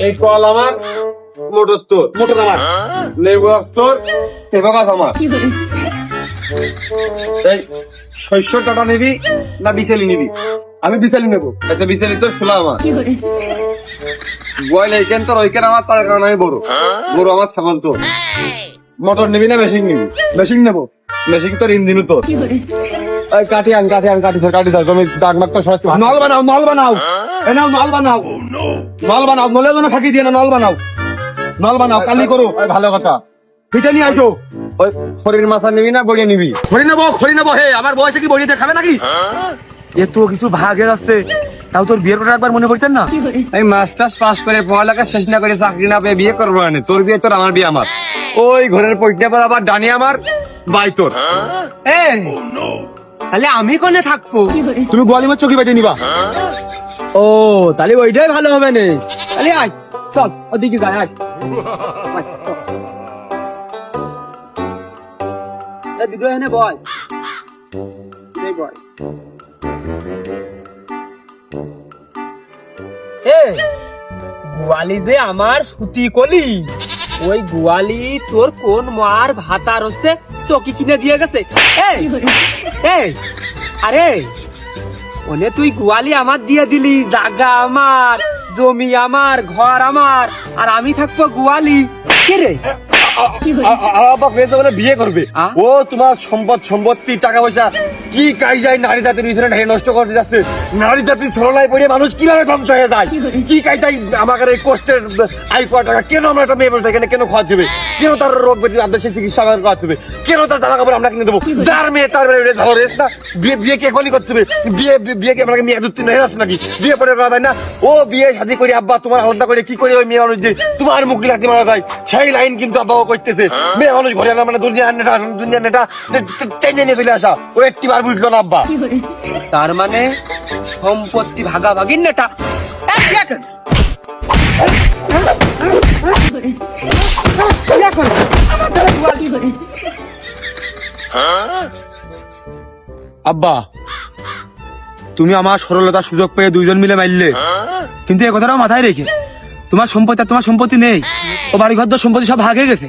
এই কল আমার, মোটর তোর, মোটর আমার, লেবু গাছ তোর, লেবু গাছ আমার। এই শস্য টাকা নিবি না বিচেলি নিবি? আমি বিশালি নেবো। আচ্ছা বিচেলি তোর ছোলা আমার। বয়ল এইখান তোর ওইখান আমার, তার কারণে আমি বড় গরু আমার, ছাগল তোর। মোটর নিবি না মেশিন নিবি? মেশিন নেবো। মেশিন তোর, ইঞ্জিনও তোর। এই কাটি আন তুমি দাগ মাগ তো সহজ। নল বানাও, নল বানাও, এ নাও নল বানাও, নল বানাও, নলের জন্য ফাঁকি দিয়ে না, নল বানাও, নল বানাও, কালি করো। ভালো কথা। ফিতে নিয়ে আসো। ওই খড়ির মাথা নিবি না বড়িয়ে নিবি? খড়ি নেবো। হে, আমার বয়সে কি বড়িতে খাবে নাকি? এ তো কিছু ভাগের আছে। তাও তোর বিয়ের কথা একবার মনে পড়তেন না? আমি মাস্টার্স পাস করে পড়ালেখা শেষ না করে চাকরি না পেয়ে বিয়ে করবো না। তোর বিয়ে তোর, আমার বিয়ে আমার। ওই ঘরের পৈঠা পর আবার ডানি আমার, বাই তোর। তাহলে আমি কোনে থাকবো? তুমি গোয়ালিমার চকি বাইতে নিবা। ও তাহলে ওইটাই ভালো হবে না। তাহলে আয় চল ওদিকে যাই, আয় দিদি এনে বল, গোয়ালি যে আমার সুতি কলি, ওই গোয়ালি তোর কোন মার ভাতার হচ্ছে চকি কিনে দিয়ে গেছে। আরে ওনে তুই গোয়ালি আমার দিয়ে দিলি, জায়গা আমার, জমি আমার, ঘর আমার, আর আমি থাকবো গোয়ালি। কে রে বিয়ে করবে? ও তোমার সম্পত্তি টাকা পয়সা কি কাজ যায় নারী জাতির পিছনে নষ্ট করতে যাচ্ছে। নারী জাতির ছলনায় পড়ে মানুষ কিভাবে ধ্বংস হয়ে যায়। কি কাজ যায় আমাদের এই কষ্টের আয় করা টাকা কেন আমরা একটা মেয়ে বসে এখানে কেন খাওয়া দেবে? কেন তার রোগ ব্যাধি আমাদের সেই চিকিৎসা করা দেবে? কেন তার জামা কাপড় আমরা কিনে দেবো? যার মেয়ে তার ভালো রেস্ট না। বিয়ে কে এখনই করতে হবে? বিয়েকে আপনাকে মেয়ে দুত্তি হয়ে যাচ্ছে নাকি? বিয়ে পরে করা যায় না? ও বিয়ে শাদী করে আব্বা তোমার আলাদা করে কি করে ওই মেয়ে মানুষ যে তোমার মুখ লাগতে মারা যায়, সেই লাইন কিন্তু আব্বা করতেছে। মেয়ে মানুষ ঘরে আনা মানে দুনিয়ার নেটা টেনে নিয়ে চলে আসা, ও একটি বার বুঝলো না আব্বা। তার মানে সম্পত্তি ভাগাভাগির নেটা। আব্বা তুমি আমার সরলতার সুযোগ পেয়ে দুইজন মিলে মারলে, কিন্তু এই কথাটাও মাথায় রেখে তোমার সম্পত্তি আর তোমার সম্পত্তি নেই। ও বাড়ি ঘর সম্পত্তি সব ভাগে গেছে।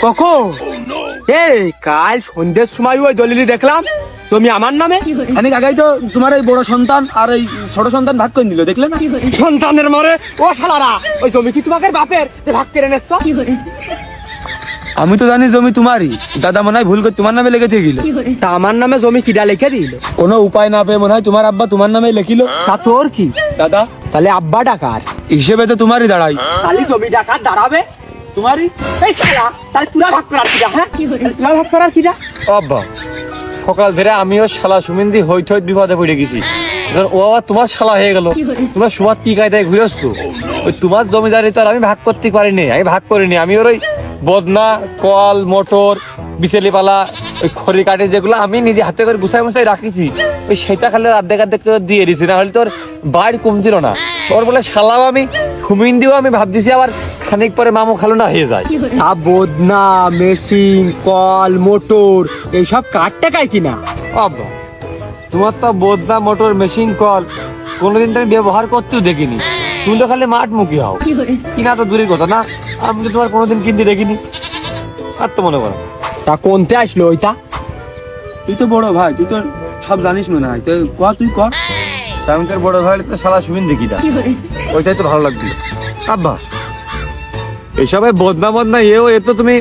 কখন? কাল সন্ধ্যের সময় ওই দলিলি দেখলাম জমি আমার নামে। আমি আগাই তো তোমার এই বড় সন্তান আর এই ছোট সন্তান ভাগ করে নিল, দেখলে না? সন্তানের মরে ও শালারা, ওই জমি কি তোমাকে বাপের যে ভাগ করে নেছ? আমি তো জানি জমি তোমারই, দাদা মনে হয় ভুল করে তোমার নামে লেগে গেল। তা আমার নামে জমি কিডা লিখে দিল? কোনো উপায় না পেয়ে মনে হয় তোমার আব্বা তোমার নামে লিখিল। তা তোর কি দাদা? তাহলে আব্বা ডাকার হিসেবে তো তোমারই দাঁড়াই। তাহলে জমি ডাকার দাঁড়াবে তোমারই। এই শালা, তাহলে তুরা ভাগ করার কিডা? হ্যাঁ তুরা ভাগ করার কিডা? আব্বা সকাল ধরে আমিও শালা সুমিন্দি হই থই বিপদে পড়ে গেছি। ও আবার তোমার শালা হয়ে গেল। তোমার সুমার কি কায়দায় ঘুরে আসছো? ওই তোমার জমিদারি তো আর আমি ভাগ করতে পারিনি, আমি ভাগ করিনি। আমি ওর ওই বদনা, কল, মোটর, বিচেলি পালা, ওই খড়ি কাঠে যেগুলো আমি নিজে হাতে করে গুছাই মুছাই রাখিছি, ওই সেটা খালি অর্ধেক করে দিয়ে দিছি, না হলে তোর বাইর কমছিল না। ওর বলে শালাও আমি সুমিন্দিও আমি ভাবতেছি আবার খানিক পরে মামু খালো না হয়ে যায়। বদনা, মেশিন, কল, মোটর এইসব কার টাকায় কিনা? আব্বা তোমার তো বদনা, মোটর, মেশিন, কল কোনোদিন তো আমি ব্যবহার করতেও দেখিনি। তুমি তো খালি মাঠ মুখী হও, কিনা তো দূরের কথা না, আমি তো তোমার কোনোদিন কিনতে দেখিনি। আর তো মনে করো তা কোনতে আসলো ওইটা? তুই তো বড় ভাই, তুই তো সব জানিস মনে হয়, তুই কর, তুই কর। আমি তোর বড় ভাই তো শালা সুমিন দেখি না, ওইটাই তো ভালো লাগছিল। আব্বা এসব বদনা বদনা এ তো তুমি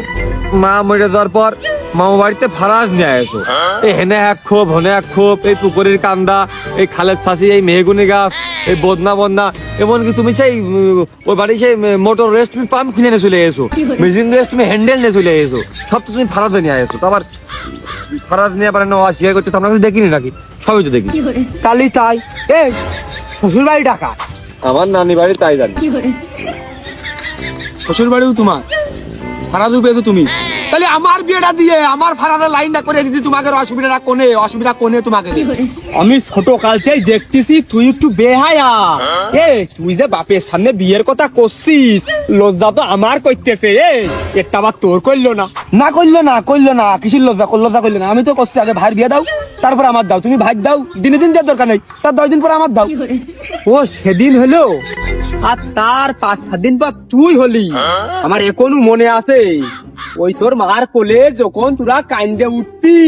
মা মরে যাওয়ার পর মামা বাড়িতে ফারাজ নিয়ে আসো। এই হেনে এক খোপ, হনে এক খোপ, এই পুকুরের কান্দা, এই খালের ছাসি, এই মেহগুনি গাছ, এই বদনা বদনা, এমনকি তুমি সেই ওই বাড়ি সেই মোটর রেস্ট তুমি পাম্প কিনে নিয়ে চলে এসো, মেশিন রেস্ট তুমি হ্যান্ডেল নিয়ে চলে এসো, সব তো তুমি ফারাজে নিয়ে আসো। তো আবার ফারাজ নিয়ে পারে না অস্বীকার করতে আমরা কিছু দেখিনি নাকি? সবই তো দেখি। তাহলে তাই এই শ্বশুর বাড়ি টাকা? আমার নানি বাড়ি তাই জানি। শ্বশুর বাড়িও তোমার, ভাড়া দেবে তো তুমি। তাহলে আমার বিয়েটা দিয়ে আমার ফারাদের লাইনটা করে দিদি, তোমাকে অসুবিধা কোনে তোমাকে? আমি ছোট কালতেই দেখতেছি তুই একটু বেহায়া। এ তুই যে বাপের সামনে বিয়ের কথা করছিস, লজ্জা তো আমার করতেছে। একটা আবার তোর করলো না। না করলো না কিসির লজ্জা করলো না, আমি তো করছি আগে ভাইয়ের বিয়ে দাও, তারপর আমার দাও। তুমি ভাই দাও, দিনে দিন দেওয়ার দরকার নেই, তার 10 দিন পর আমার দাও। ও সেদিন হলো, আর তার 5-7 দিন পর তুই হলি। আমার এখনো মনে আছে, ওই তোর মার কোলে যখন তোরা কান্দে উঠতি,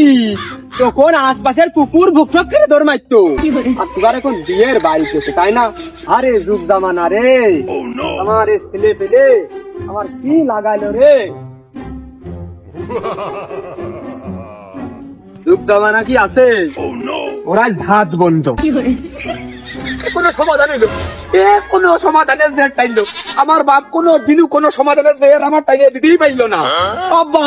তখন আশপাশের পুকুর ভুকভুক করে দৌড় মারতো। আর তোরা এখন বিয়ের বাড়ি করছে, তাই না? আরে যুগ জামানা রে, আমার এ ছেলে পেলে আমার কি লাগাইলো রে। যুগ জামানা কি আছে, ওরা ভাত বন্ধ। কোনো সমাধান হইলো, কোনো সমাধানের যে টাইম আমার বাপ কোনো দিনও কোনো সমাধানের যে আমার টাইমে দিতেই পাইলো না। আব্বা